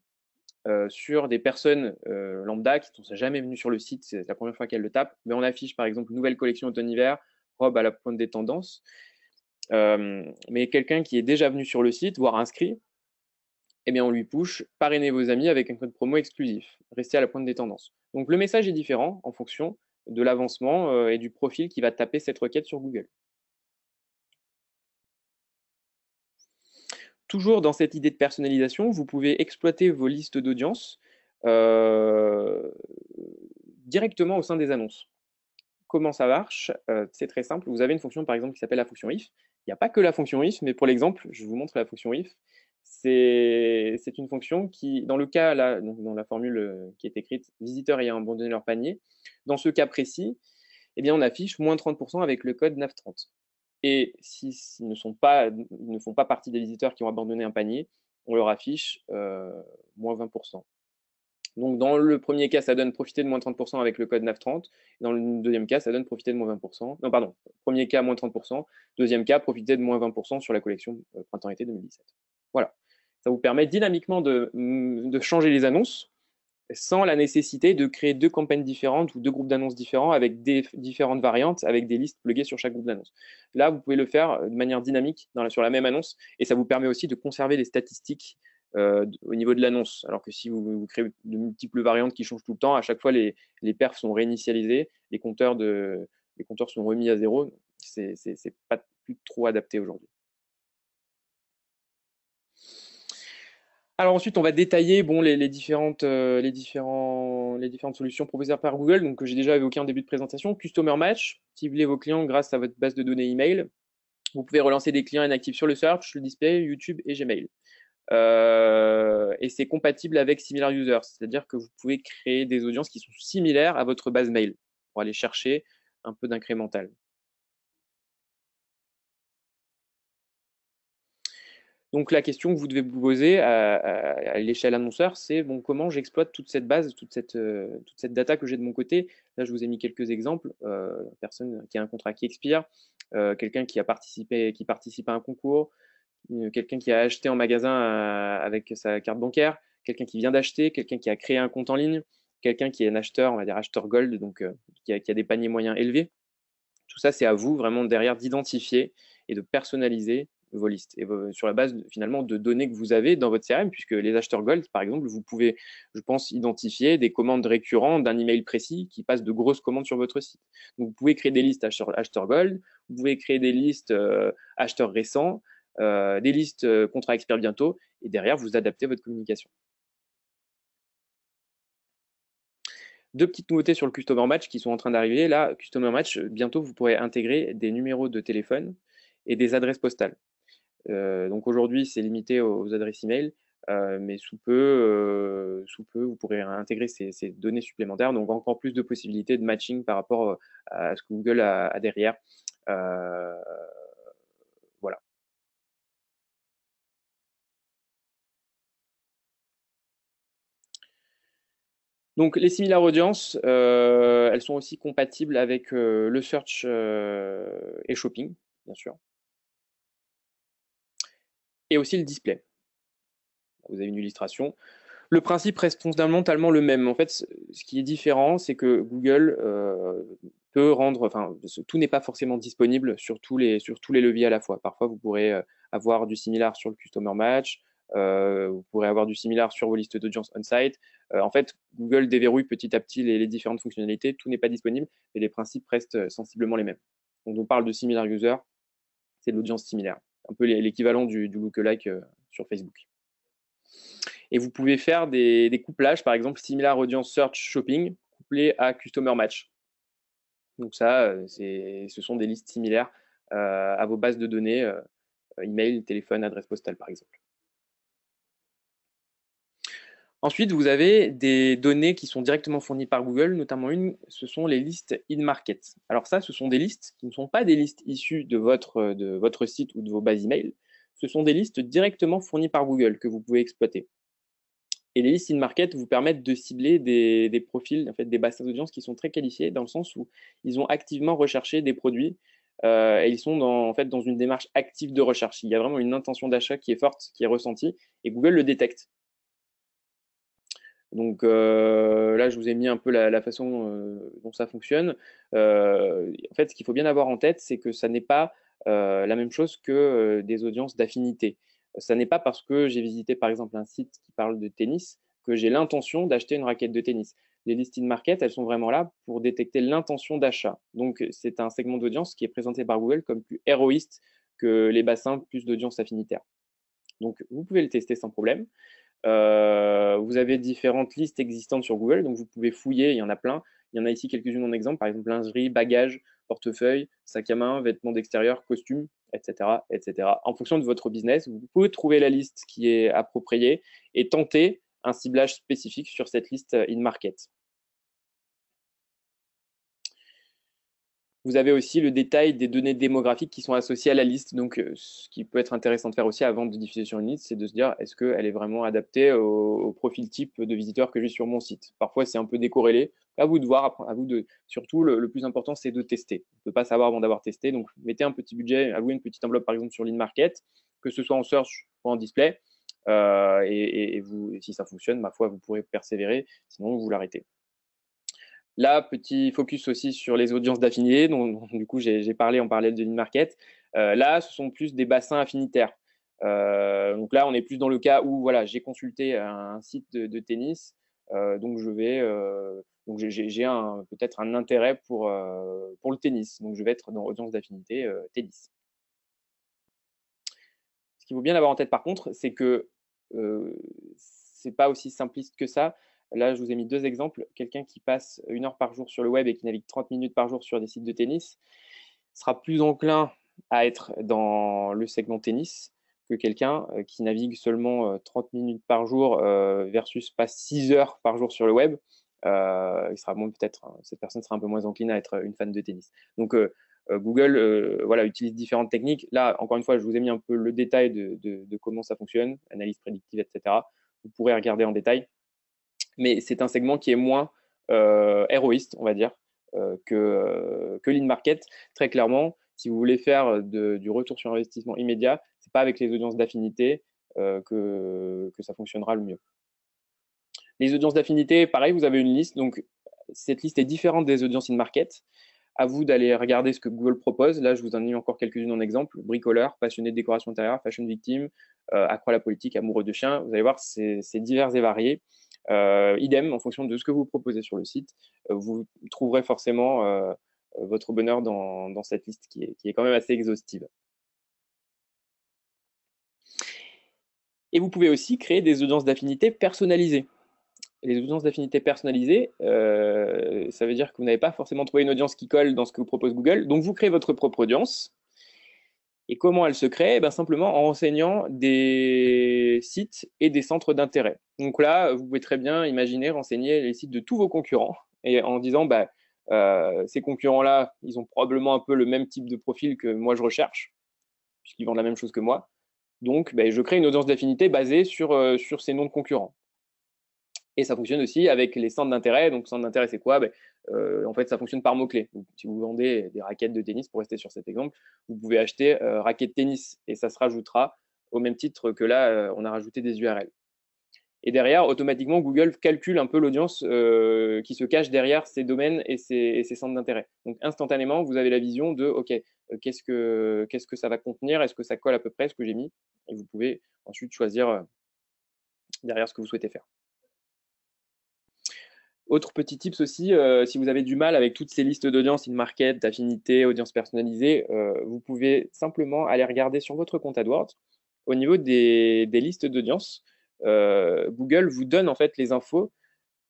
sur des personnes lambda qui ne sont jamais venues sur le site, c'est la première fois qu'elles le tapent, mais on affiche par exemple nouvelle collection automne-hiver, robe à la pointe des tendances. Mais quelqu'un qui est déjà venu sur le site, voire inscrit, eh bien on lui push parrainez vos amis avec un code promo exclusif, restez à la pointe des tendances. Donc le message est différent en fonction de l'avancement et du profil qui va taper cette requête sur Google. Toujours dans cette idée de personnalisation, vous pouvez exploiter vos listes d'audience directement au sein des annonces. Comment ça marche? C'est très simple. Vous avez une fonction, par exemple, qui s'appelle la fonction if. Il n'y a pas que la fonction if, mais pour l'exemple, je vous montre la fonction if. C'est une fonction qui, dans le cas, là, donc dans la formule qui est écrite, visiteurs ayant abandonné leur panier, dans ce cas précis, eh bien, on affiche moins 30% avec le code NAV30. Et s'ils ne font pas partie des visiteurs qui ont abandonné un panier, on leur affiche moins 20%. Donc, dans le premier cas, ça donne profiter de moins 30% avec le code NAV30. Dans le deuxième cas, ça donne profiter de moins 20%. Non, pardon. Premier cas, moins 30%. Deuxième cas, profiter de moins 20% sur la collection printemps-été 2017. Voilà. Ça vous permet dynamiquement de changer les annonces sans la nécessité de créer deux campagnes différentes ou deux groupes d'annonces différents avec des différentes variantes, avec des listes pluguées sur chaque groupe d'annonces. Là, vous pouvez le faire de manière dynamique sur la même annonce et ça vous permet aussi de conserver les statistiques au niveau de l'annonce. Alors que si vous créez de multiples variantes qui changent tout le temps, à chaque fois les perfs sont réinitialisés, les compteurs sont remis à zéro. C'est pas plus trop adapté aujourd'hui. Alors ensuite, on va détailler bon, les différentes solutions proposées par Google, donc que j'ai déjà évoqué en début de présentation. Customer Match, cibler vos clients grâce à votre base de données email. Vous pouvez relancer des clients inactifs sur le search, le display, YouTube et Gmail. Et c'est compatible avec Similar Users, c'est-à-dire que vous pouvez créer des audiences qui sont similaires à votre base mail pour aller chercher un peu d'incrémental. Donc la question que vous devez vous poser à l'échelle annonceur, c'est bon, comment j'exploite toute cette base, toute cette data que j'ai de mon côté. Là, je vous ai mis quelques exemples. Personne qui a un contrat qui expire, quelqu'un qui participe à un concours, quelqu'un qui a acheté en magasin avec sa carte bancaire, quelqu'un qui vient d'acheter, quelqu'un qui a créé un compte en ligne, quelqu'un qui est un acheteur, on va dire acheteur gold, donc qui a des paniers moyens élevés. Tout ça, c'est à vous vraiment derrière d'identifier et de personnaliser vos listes et sur la base finalement de données que vous avez dans votre CRM, puisque les acheteurs Gold, par exemple, vous pouvez, je pense, identifier des commandes récurrentes d'un email précis qui passe de grosses commandes sur votre site. Donc, vous pouvez créer des listes acheteurs Gold, vous pouvez créer des listes acheteurs récents, des listes contrat expire bientôt, et derrière, vous adaptez votre communication. Deux petites nouveautés sur le Customer Match qui sont en train d'arriver. Là, Customer Match, bientôt, vous pourrez intégrer des numéros de téléphone et des adresses postales. Donc aujourd'hui, c'est limité aux adresses email, mais sous peu, vous pourrez intégrer ces données supplémentaires, donc encore plus de possibilités de matching par rapport à ce que Google a derrière. Voilà. Donc les similar audiences, elles sont aussi compatibles avec le search et shopping, bien sûr, et aussi le display. Vous avez une illustration. Le principe reste fondamentalement le même. En fait, ce qui est différent, c'est que Google peut rendre, enfin, tout n'est pas forcément disponible sur tous les leviers à la fois. Parfois, vous pourrez avoir du similar sur le Customer Match, vous pourrez avoir du similar sur vos listes d'audience on-site. En fait, Google déverrouille petit à petit les différentes fonctionnalités. Tout n'est pas disponible, mais les principes restent sensiblement les mêmes. Donc, on parle de similar user, c'est de l'audience similaire, un peu l'équivalent du lookalike sur Facebook. Et vous pouvez faire des couplages, par exemple, similar audience search shopping, couplé à customer match. Donc ça, ce sont des listes similaires à vos bases de données, email, téléphone, adresse postale, par exemple. Ensuite, vous avez des données qui sont directement fournies par Google, notamment ce sont les listes in-market. Alors ça, ce sont des listes qui ne sont pas des listes issues de votre site ou de vos bases email. Ce sont des listes directement fournies par Google que vous pouvez exploiter. Et les listes in-market vous permettent de cibler des profils, en fait, des bassins d'audience qui sont très qualifiés dans le sens où ils ont activement recherché des produits et ils sont en fait, dans une démarche active de recherche. Il y a vraiment une intention d'achat qui est forte, qui est ressentie et Google le détecte. Donc là, je vous ai mis un peu la façon dont ça fonctionne. En fait, ce qu'il faut bien avoir en tête, c'est que ça n'est pas la même chose que des audiences d'affinité. Ça n'est pas parce que j'ai visité par exemple un site qui parle de tennis que j'ai l'intention d'acheter une raquette de tennis. Les listings market, elles sont vraiment là pour détecter l'intention d'achat. Donc c'est un segment d'audience qui est présenté par Google comme plus héroïste que les bassins plus d'audience affinitaire. Donc vous pouvez le tester sans problème. Vous avez différentes listes existantes sur Google, donc vous pouvez fouiller, il y en a plein. Il y en a ici quelques-unes en exemple, par exemple lingerie, bagages, portefeuille, sac à main, vêtements d'extérieur, costumes, etc., etc. En fonction de votre business, vous pouvez trouver la liste qui est appropriée et tenter un ciblage spécifique sur cette liste in-market. Vous avez aussi le détail des données démographiques qui sont associées à la liste. Donc, ce qui peut être intéressant de faire aussi avant de diffuser sur une liste, c'est de se dire est-ce qu'elle est vraiment adaptée au profil type de visiteur que j'ai sur mon site. Parfois, c'est un peu décorrélé. À vous de voir, à vous de. Surtout, le plus important, c'est de tester. On ne peut pas savoir avant d'avoir testé. Donc, mettez un petit budget, allouez une petite enveloppe, par exemple, sur l'in-market, que ce soit en search ou en display. Et si ça fonctionne, ma foi, vous pourrez persévérer. Sinon, vous l'arrêtez. Là, petit focus aussi sur les audiences d'affiliés, dont du coup j'ai parlé en parallèle de l'in-market. Là, ce sont plus des bassins affinitaires. Donc là, on est plus dans le cas où voilà, j'ai consulté un site de tennis, donc donc j'ai peut-être un intérêt pour le tennis. Donc je vais être dans audience d'affinité tennis. Ce qu'il faut bien avoir en tête par contre, c'est que c'est pas aussi simpliste que ça. Là, je vous ai mis deux exemples. Quelqu'un qui passe 1 heure par jour sur le web et qui navigue 30 minutes par jour sur des sites de tennis sera plus enclin à être dans le segment tennis que quelqu'un qui navigue seulement 30 minutes par jour versus passe 6 heures par jour sur le web. Cette personne sera un peu moins encline à être une fan de tennis. Donc, Google voilà, utilise différentes techniques. Là, encore une fois, je vous ai mis un peu le détail de comment ça fonctionne, analyse prédictive, etc. Vous pourrez regarder en détail mais c'est un segment qui est moins héroïste, on va dire, que l'in-market. Très clairement, si vous voulez faire du retour sur investissement immédiat, ce n'est pas avec les audiences d'affinité que ça fonctionnera le mieux. Les audiences d'affinité, pareil, vous avez une liste. Donc, cette liste est différente des audiences in-market. À vous d'aller regarder ce que Google propose. Là, je vous en ai mis encore quelques-unes en exemple. Bricoleur, passionné de décoration intérieure, fashion victime, accro à la politique, amoureux de chiens. Vous allez voir, c'est divers et varié. Idem, en fonction de ce que vous proposez sur le site, vous trouverez forcément votre bonheur dans cette liste qui est quand même assez exhaustive. Et vous pouvez aussi créer des audiences d'affinité personnalisées. Les audiences d'affinité personnalisées, ça veut dire que vous n'avez pas forcément trouvé une audience qui colle dans ce que vous propose Google. Donc, vous créez votre propre audience. Et comment elle se crée? Simplement en renseignant des sites et des centres d'intérêt. Donc là, vous pouvez très bien imaginer renseigner les sites de tous vos concurrents et en disant, ces concurrents-là, ils ont probablement un peu le même type de profil que moi je recherche, puisqu'ils vendent la même chose que moi. Donc, je crée une audience d'affinité basée sur ces noms de concurrents. Et ça fonctionne aussi avec les centres d'intérêt. Donc, centre d'intérêt, c'est quoi? En fait, ça fonctionne par mots-clés. Si vous vendez des raquettes de tennis, pour rester sur cet exemple, vous pouvez acheter raquettes tennis et ça se rajoutera au même titre que là, on a rajouté des URL. Et derrière, automatiquement, Google calcule un peu l'audience qui se cache derrière ces domaines et ces centres d'intérêt. Donc, instantanément, vous avez la vision de, OK, qu'est-ce que ça va contenir? Est-ce que ça colle à peu près à ce que j'ai mis? Et vous pouvez ensuite choisir derrière ce que vous souhaitez faire. Autre petit tips aussi, si vous avez du mal avec toutes ces listes d'audience, in-market, d'affinités, audience personnalisée, vous pouvez simplement aller regarder sur votre compte AdWords. Au niveau des listes d'audience, Google vous donne en fait les infos.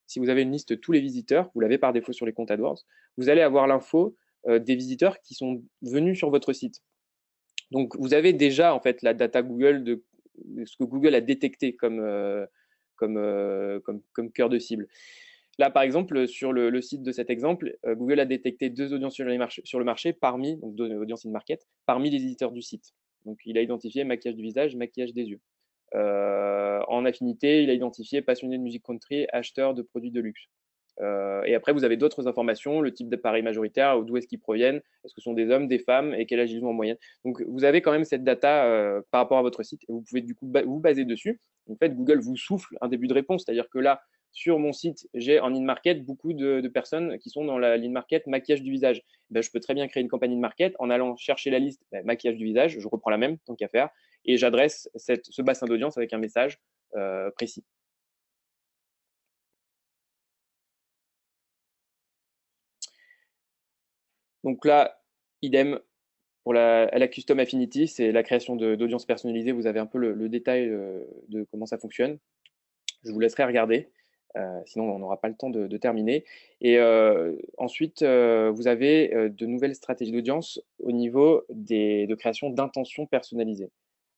Si vous avez une liste de tous les visiteurs, vous l'avez par défaut sur les comptes AdWords, vous allez avoir l'info des visiteurs qui sont venus sur votre site. Donc, vous avez déjà en fait la data Google de ce que Google a détecté comme cœur de cible. Là, par exemple, sur le site de cet exemple, Google a détecté 2 audiences sur le marché parmi, donc 2 audiences in-market, parmi les visiteurs du site. Donc, il a identifié maquillage du visage, maquillage des yeux. En affinité, il a identifié passionné de musique country, acheteur de produits de luxe. Et après, vous avez d'autres informations, le type d'appareil majoritaire, d'où est-ce qu'ils proviennent, est-ce que ce sont des hommes, des femmes et quel âge ils ont en moyenne. Donc, vous avez quand même cette data par rapport à votre site et vous pouvez du coup vous baser dessus. En fait, Google vous souffle un début de réponse, c'est-à-dire que là, sur mon site, j'ai en in-market beaucoup de personnes qui sont dans la in-market maquillage du visage. Je peux très bien créer une campagne in-market en allant chercher la liste maquillage du visage, je reprends la même, tant qu'à faire, et j'adresse ce bassin d'audience avec un message précis. Donc là, idem pour la Custom Affinity, c'est la création d'audience personnalisée. Vous avez un peu le détail de comment ça fonctionne. Je vous laisserai regarder, sinon on n'aura pas le temps de terminer. Et ensuite, vous avez de nouvelles stratégies d'audience au niveau de création d'intentions personnalisées.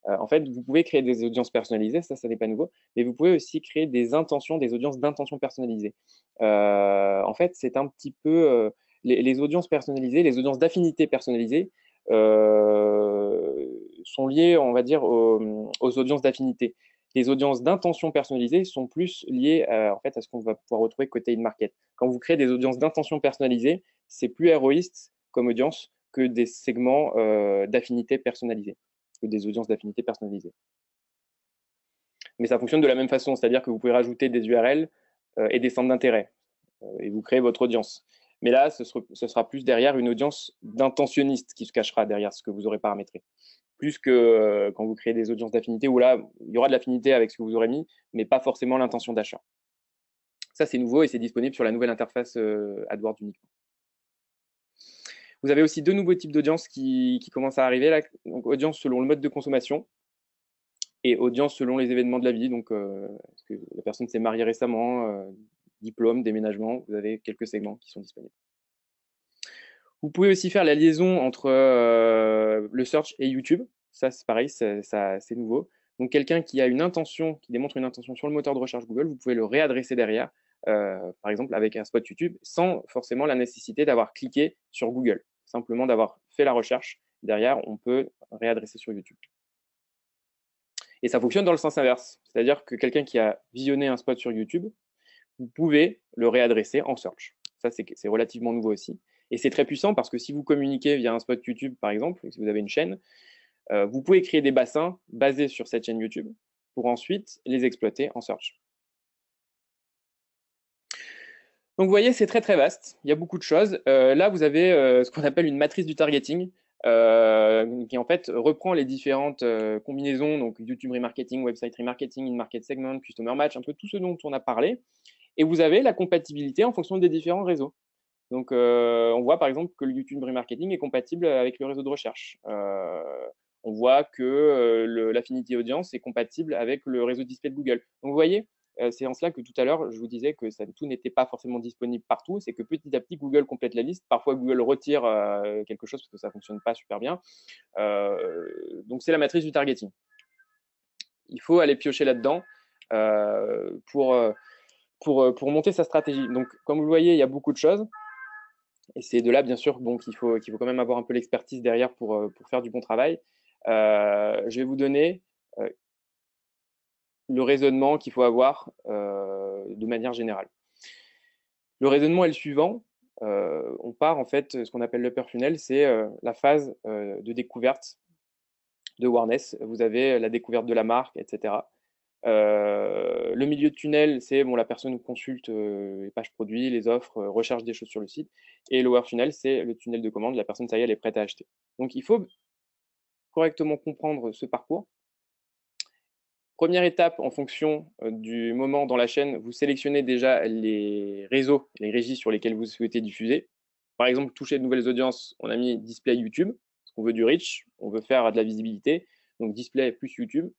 En fait, vous pouvez créer des audiences personnalisées, ça n'est pas nouveau, mais vous pouvez aussi créer des intentions, des audiences d'intention personnalisées. En fait, c'est un petit peu les audiences personnalisées, les audiences d'affinité personnalisées sont liées, on va dire, aux audiences d'affinité. Les audiences d'intention personnalisées sont plus liées en fait, à ce qu'on va pouvoir retrouver côté in-market. Quand vous créez des audiences d'intention personnalisées, c'est plus héroïste comme audience que des segments d'affinité personnalisés, que des audiences d'affinité personnalisées. Mais ça fonctionne de la même façon, c'est-à-dire que vous pouvez rajouter des URL et des centres d'intérêt et vous créez votre audience. Mais là, ce sera plus derrière une audience d'intentionniste qui se cachera derrière ce que vous aurez paramétré. Plus que quand vous créez des audiences d'affinité où là, il y aura de l'affinité avec ce que vous aurez mis, mais pas forcément l'intention d'achat. Ça, c'est nouveau et c'est disponible sur la nouvelle interface AdWords uniquement. Vous avez aussi 2 nouveaux types d'audience qui commencent à arriver là. Donc, audience selon le mode de consommation et audience selon les événements de la vie. Donc, est-ce que la personne s'est mariée récemment, diplôme, déménagement, vous avez quelques segments qui sont disponibles. Vous pouvez aussi faire la liaison entre le search et YouTube. Ça, c'est pareil, c'est nouveau. Donc, quelqu'un qui a une intention, qui démontre une intention sur le moteur de recherche Google, vous pouvez le réadresser derrière, par exemple avec un spot YouTube, sans forcément la nécessité d'avoir cliqué sur Google. Simplement d'avoir fait la recherche. Derrière, on peut réadresser sur YouTube. Et ça fonctionne dans le sens inverse. C'est-à-dire que quelqu'un qui a visionné un spot sur YouTube, vous pouvez le réadresser en search. Ça, c'est relativement nouveau aussi. Et c'est très puissant parce que si vous communiquez via un spot YouTube, par exemple, si vous avez une chaîne, vous pouvez créer des bassins basés sur cette chaîne YouTube pour ensuite les exploiter en search. Donc, vous voyez, c'est très, très vaste. Il y a beaucoup de choses. Là, vous avez ce qu'on appelle une matrice du targeting, qui, en fait, reprend les différentes combinaisons, donc YouTube remarketing, website remarketing, in-market segment, customer match, un peu tout ce dont on a parlé. Et vous avez la compatibilité en fonction des différents réseaux. Donc, on voit, par exemple, que le YouTube remarketing est compatible avec le réseau de recherche. On voit que l'affinity audience est compatible avec le réseau display de Google. Donc, vous voyez, c'est en cela que tout à l'heure, je vous disais que tout n'était pas forcément disponible partout. C'est que petit à petit, Google complète la liste. Parfois, Google retire quelque chose parce que ça ne fonctionne pas super bien. Donc, c'est la matrice du targeting. Il faut aller piocher là-dedans pour monter sa stratégie. Donc, comme vous le voyez, il y a beaucoup de choses. Et c'est de là, bien sûr, bon, qu'il faut quand même avoir un peu l'expertise derrière pour faire du bon travail. Je vais vous donner le raisonnement qu'il faut avoir de manière générale. Le raisonnement est le suivant. On part, en fait, ce qu'on appelle l'upper funnel, c'est la phase de découverte de awareness. Vous avez la découverte de la marque, etc. Le milieu de tunnel, c'est bon, la personne consulte les pages produits, les offres, recherche des choses sur le site. Et lower funnel, c'est le tunnel de commande. La personne, ça y est, elle est prête à acheter. Donc, il faut correctement comprendre ce parcours. Première étape, en fonction du moment dans la chaîne, vous sélectionnez déjà les réseaux, les régies sur lesquels vous souhaitez diffuser. Par exemple, toucher de nouvelles audiences, on a mis display YouTube, parce qu'on veut du reach, on veut faire de la visibilité, donc display plus YouTube.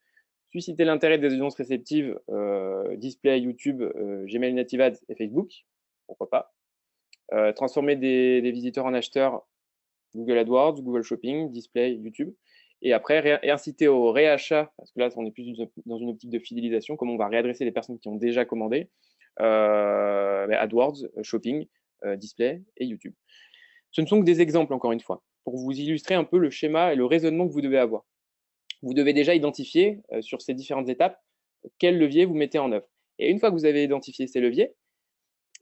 Susciter l'intérêt des audiences réceptives, display, YouTube, Gmail Native Ads et Facebook, pourquoi pas. Transformer des visiteurs en acheteurs, Google AdWords, Google Shopping, display, YouTube. Et après, inciter au réachat, parce que là, on est plus dans une optique de fidélisation, comme on va réadresser les personnes qui ont déjà commandé, AdWords, Shopping, display et YouTube. Ce ne sont que des exemples, encore une fois, pour vous illustrer un peu le schéma et le raisonnement que vous devez avoir. Vous devez déjà identifier sur ces différentes étapes quel levier vous mettez en œuvre. Et une fois que vous avez identifié ces leviers,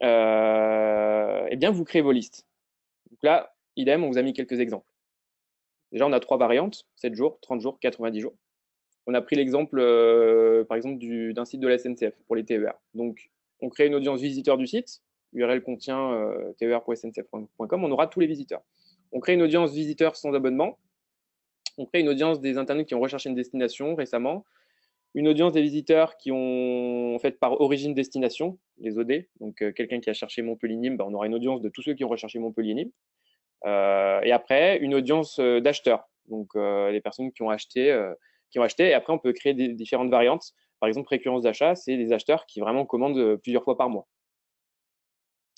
eh bien, vous créez vos listes. Donc là, idem, on vous a mis quelques exemples. Déjà, on a 3 variantes, 7 jours, 30 jours, 90 jours. On a pris l'exemple, par exemple, d'un site de la SNCF pour les TER. Donc, on crée une audience visiteur du site, URL contient ter.sncf.com, on aura tous les visiteurs. On crée une audience visiteur sans abonnement. On crée une audience des internautes qui ont recherché une destination récemment. Une audience des visiteurs qui ont, en fait, par origine destination, les OD. Donc, quelqu'un qui a cherché Montpellier-Nîmes, on aura une audience de tous ceux qui ont recherché Montpellier-Nîmes. Et après, une audience d'acheteurs, donc les personnes qui ont acheté. Et après, on peut créer des différentes variantes. Par exemple, récurrence d'achat, c'est des acheteurs qui vraiment commandent plusieurs fois par mois.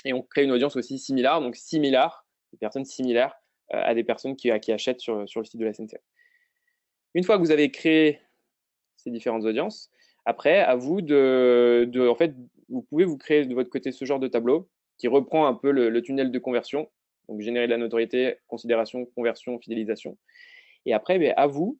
Et on crée une audience aussi similaire, donc similaire, des personnes similaires à des personnes qui achètent sur le site de la SNCF. Une fois que vous avez créé ces différentes audiences, après, à vous en fait, vous pouvez vous créer de votre côté ce genre de tableau qui reprend un peu le tunnel de conversion. Donc, générer de la notoriété, considération, conversion, fidélisation. Et après, à vous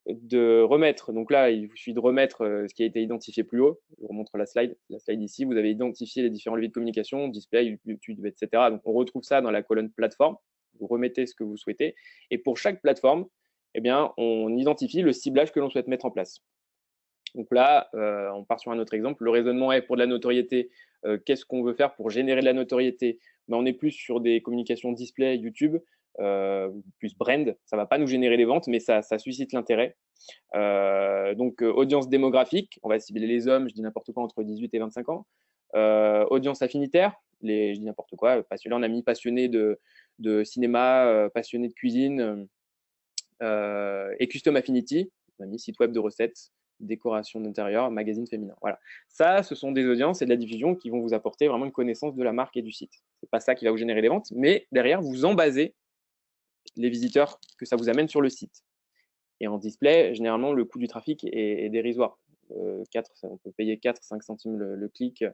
de remettre. Donc là, il vous suffit de remettre ce qui a été identifié plus haut. Je vous remontre la slide ici. Vous avez identifié les différents leviers de communication, display, YouTube, etc. Donc, on retrouve ça dans la colonne plateforme. Vous remettez ce que vous souhaitez. Et pour chaque plateforme, eh bien, on identifie le ciblage que l'on souhaite mettre en place. Donc là, on part sur un autre exemple. Le raisonnement est pour de la notoriété. Qu'est-ce qu'on veut faire pour générer de la notoriété? On est plus sur des communications display, YouTube, plus brand. Ça ne va pas nous générer des ventes, mais ça suscite l'intérêt. Donc, audience démographique, on va cibler les hommes, je dis n'importe quoi, entre 18 et 25 ans. Audience affinitaire, je dis n'importe quoi. Là, on a mis passionné de cinéma, passionné de cuisine, et custom affinity, on a mis site web de recettes, décoration d'intérieur, magazine féminin. Voilà. Ça, ce sont des audiences et de la diffusion qui vont vous apporter vraiment une connaissance de la marque et du site. C'est pas ça qui va vous générer les ventes, mais derrière, vous en basez les visiteurs que ça vous amène sur le site. Et en display, généralement, le coût du trafic est dérisoire. On peut payer 4-5 centimes le clic,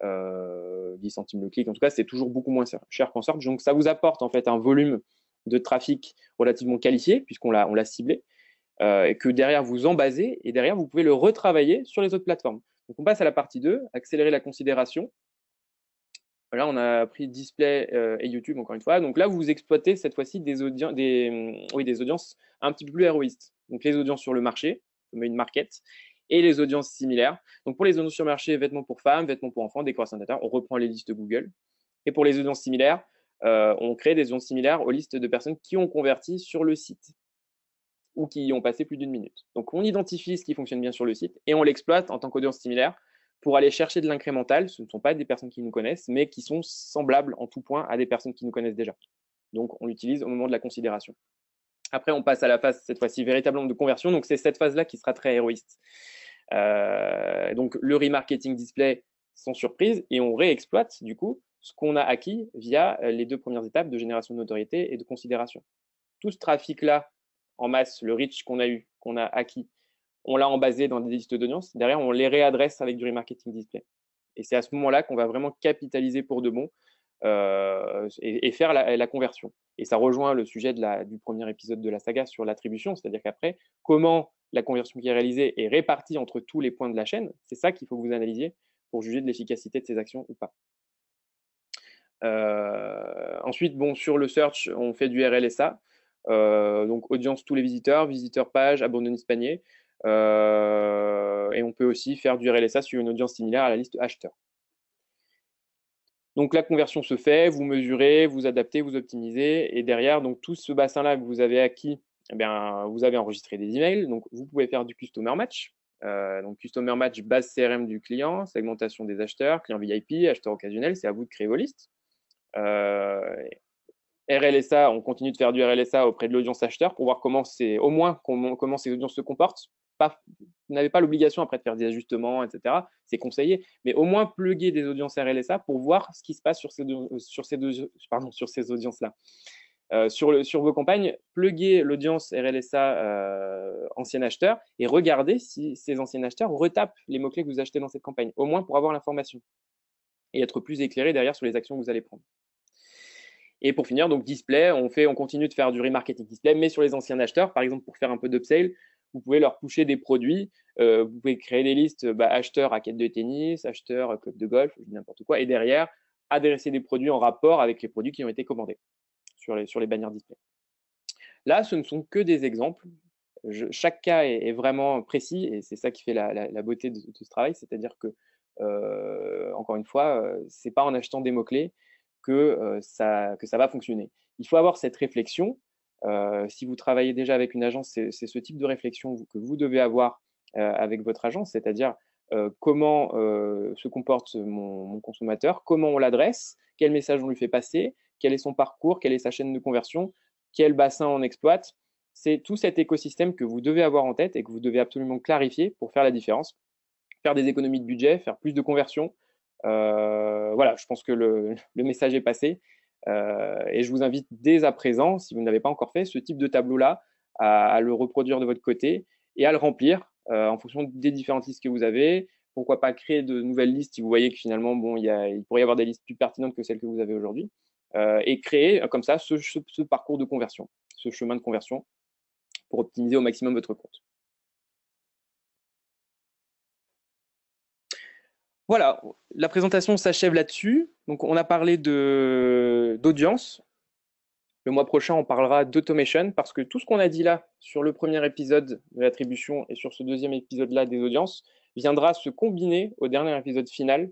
10 centimes le clic. En tout cas, c'est toujours beaucoup moins cher qu'en search. Donc, ça vous apporte en fait un volume de trafic relativement qualifié, puisqu'on l'a ciblé. Et que derrière vous en basez, et derrière vous pouvez le retravailler sur les autres plateformes. Donc on passe à la partie 2, accélérer la considération. Là, on a pris display et YouTube encore une fois. Donc là, vous exploitez cette fois-ci des audiences un petit peu plus héroïstes. Donc les audiences sur le marché, une market, et les audiences similaires. Donc pour les audiences sur le marché, vêtements pour femmes, vêtements pour enfants, décoration d'intérieur, on reprend les listes de Google. Et pour les audiences similaires, on crée des audiences similaires aux listes de personnes qui ont converti sur le site ou qui y ont passé plus d'une minute. Donc, on identifie ce qui fonctionne bien sur le site et on l'exploite en tant qu'audience similaire pour aller chercher de l'incrémental. Ce ne sont pas des personnes qui nous connaissent, mais qui sont semblables en tout point à des personnes qui nous connaissent déjà. Donc, on l'utilise au moment de la considération. Après, on passe à la phase, cette fois-ci, véritablement de conversion. Donc, c'est cette phase-là qui sera très héroïste. Donc, le remarketing display, sans surprise, et on réexploite, du coup, ce qu'on a acquis via les 2 premières étapes de génération de notoriété et de considération. Tout ce trafic-là, en masse, le reach qu'on a eu, qu'on a acquis, on l'a embasé dans des listes d'audience. Derrière, on les réadresse avec du remarketing display. Et c'est à ce moment-là qu'on va vraiment capitaliser pour de bon et faire la conversion. Et ça rejoint le sujet du premier épisode de la saga sur l'attribution, c'est-à-dire qu'après, comment la conversion qui est réalisée est répartie entre tous les points de la chaîne, c'est ça qu'il faut que vous analysiez pour juger de l'efficacité de ces actions ou pas. Ensuite, bon, sur le search, on fait du RLSA, donc audience tous les visiteurs, visiteurs page, abandonniste panier, et on peut aussi faire du RLSA sur une audience similaire à la liste acheteur. Donc la conversion se fait, vous mesurez, vous adaptez, vous optimisez, et derrière, donc tout ce bassin-là que vous avez acquis, eh bien, vous avez enregistré des emails, donc vous pouvez faire du customer match. Donc customer match, base CRM du client, segmentation des acheteurs, clients VIP, acheteurs occasionnels, c'est à vous de créer vos listes. RLSA, on continue de faire du RLSA auprès de l'audience acheteur pour voir comment comment ces audiences se comportent. Vous n'avez pas l'obligation après de faire des ajustements, etc. C'est conseillé, mais au moins plugger des audiences RLSA pour voir ce qui se passe sur ces audiences-là. Sur vos campagnes, pluguez l'audience RLSA ancien acheteur et regardez si ces anciens acheteurs retapent les mots-clés que vous achetez dans cette campagne, au moins pour avoir l'information et être plus éclairé derrière sur les actions que vous allez prendre. Et pour finir, donc display, on continue de faire du remarketing display, mais sur les anciens acheteurs, par exemple pour faire un peu d'upsale, vous pouvez leur pusher des produits, vous pouvez créer des listes acheteurs raquettes de tennis, acheteurs club de golf, je dis n'importe quoi, et derrière, adresser des produits en rapport avec les produits qui ont été commandés sur les bannières display. Là, ce ne sont que des exemples. Chaque cas est vraiment précis et c'est ça qui fait la beauté de ce travail, c'est-à-dire que, encore une fois, c'est pas en achetant des mots-clés que ça va fonctionner. Il faut avoir cette réflexion. Si vous travaillez déjà avec une agence, c'est ce type de réflexion que vous devez avoir avec votre agence, c'est-à-dire comment se comporte mon consommateur, comment on l'adresse, quel message on lui fait passer, quel est son parcours, quelle est sa chaîne de conversion, quel bassin on exploite. C'est tout cet écosystème que vous devez avoir en tête et que vous devez absolument clarifier pour faire la différence, faire des économies de budget, faire plus de conversions. Voilà, je pense que le message est passé. Et je vous invite dès à présent, si vous ne l'avez pas encore fait, ce type de tableau-là, à le reproduire de votre côté et à le remplir en fonction des différentes listes que vous avez. Pourquoi pas créer de nouvelles listes si vous voyez que finalement, bon, il pourrait y avoir des listes plus pertinentes que celles que vous avez aujourd'hui. Et créer comme ça ce parcours de conversion, ce chemin de conversion pour optimiser au maximum votre compte. Voilà, la présentation s'achève là-dessus. Donc, on a parlé d'audience. Le mois prochain, on parlera d'automation parce que tout ce qu'on a dit là sur le premier épisode de l'attribution et sur ce deuxième épisode-là des audiences viendra se combiner au dernier épisode final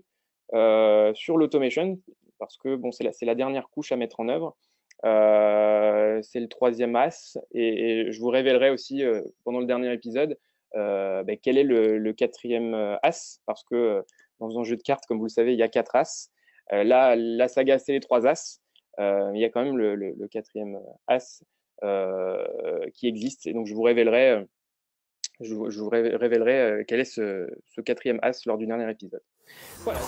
sur l'automation parce que bon, c'est la dernière couche à mettre en œuvre. C'est le troisième as et je vous révélerai aussi pendant le dernier épisode quel est le quatrième as parce que dans un jeu de cartes, comme vous le savez, il y a 4 as. Là, la saga, c'est les 3 as. Il y a quand même le quatrième as qui existe. Et donc, je vous révélerai, quel est ce quatrième as lors du dernier épisode. Voilà.